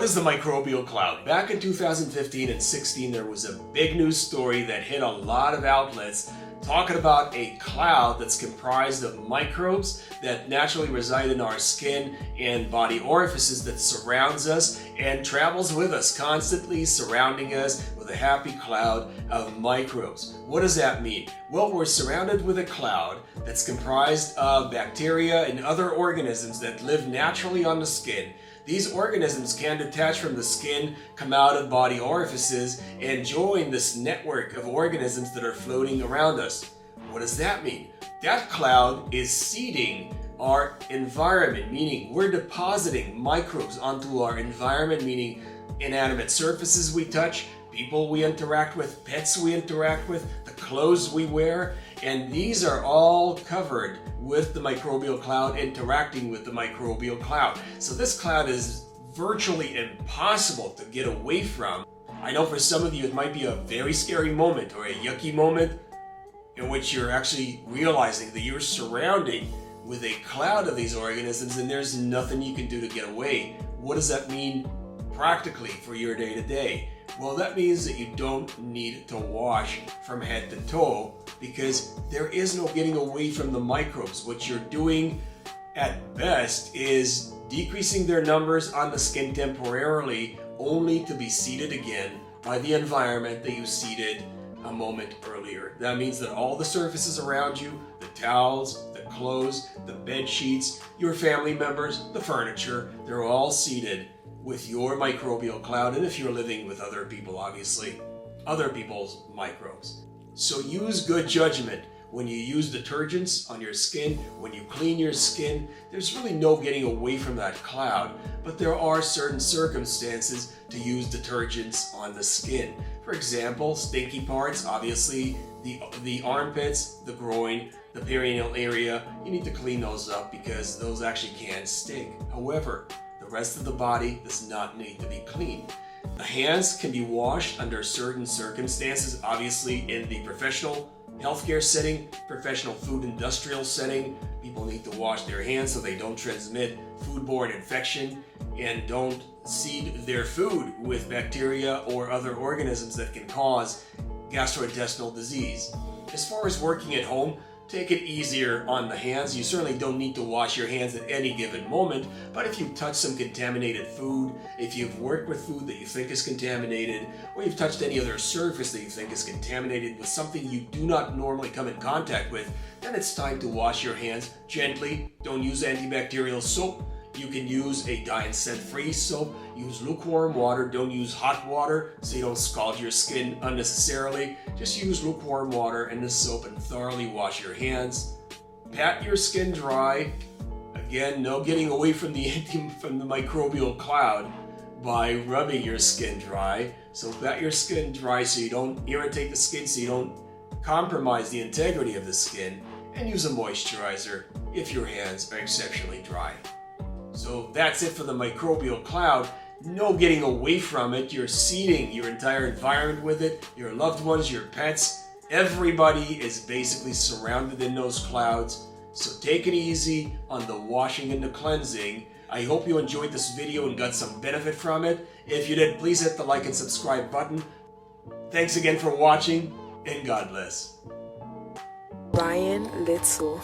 What is the microbial cloud? Back in 2015 and 16, there was a big news story that hit a lot of outlets talking about a cloud that's comprised of microbes that naturally reside in our skin and body orifices that surrounds us and travels with us, constantly surrounding us with a happy cloud of microbes. What does that mean? Well, we're surrounded with a cloud that's comprised of bacteria and other organisms that live naturally on the skin. These organisms can detach from the skin, come out of body orifices, and join this network of organisms that are floating around us. What does that mean? That cloud is seeding our environment, meaning we're depositing microbes onto our environment, meaning inanimate surfaces we touch, people we interact with, pets we interact with, the clothes we wear, and these are all covered with the microbial cloud, interacting with the microbial cloud. So this cloud is virtually impossible to get away from. I know for some of you it might be a very scary moment or a yucky moment in which you're actually realizing that you're surrounded with a cloud of these organisms and there's nothing you can do to get away. What does that mean practically for your day-to-day? Well, that means that you don't need to wash from head to toe because there is no getting away from the microbes. What you're doing at best is decreasing their numbers on the skin temporarily, only to be seeded again by the environment that you seeded a moment earlier. That means that all the surfaces around you, the towels, the clothes, the bed sheets, your family members, the furniture, they're all seeded with your microbial cloud, and if you're living with other people, obviously, other people's microbes. So use good judgment. When you use detergents on your skin, when you clean your skin, there's really no getting away from that cloud, but there are certain circumstances to use detergents on the skin. For example, stinky parts, obviously the armpits, the groin, the perineal area, you need to clean those up because those actually can stink. However, the rest of the body does not need to be cleaned. The hands can be washed under certain circumstances, obviously in the professional healthcare setting, professional food industrial setting. People need to wash their hands so they don't transmit foodborne infection and don't seed their food with bacteria or other organisms that can cause gastrointestinal disease. As far as working at home, take it easier on the hands. You certainly don't need to wash your hands at any given moment, but if you touch some contaminated food, if you've worked with food that you think is contaminated, or you've touched any other surface that you think is contaminated with something you do not normally come in contact with, then it's time to wash your hands gently. Don't use antibacterial soap. You can use a dye and scent-free soap. Use lukewarm water. Don't use hot water so you don't scald your skin unnecessarily. Just use lukewarm water and the soap and thoroughly wash your hands. Pat your skin dry. Again, no getting away from the microbial cloud by rubbing your skin dry. So pat your skin dry so you don't irritate the skin, so you don't compromise the integrity of the skin. And use a moisturizer if your hands are exceptionally dry. So that's it for the microbial cloud. No getting away from it. You're seeding your entire environment with it. Your loved ones, your pets, everybody is basically surrounded in those clouds. So take it easy on the washing and the cleansing. I hope you enjoyed this video and got some benefit from it. If you did, please hit the like and subscribe button. Thanks again for watching, and God bless. Ryan Little.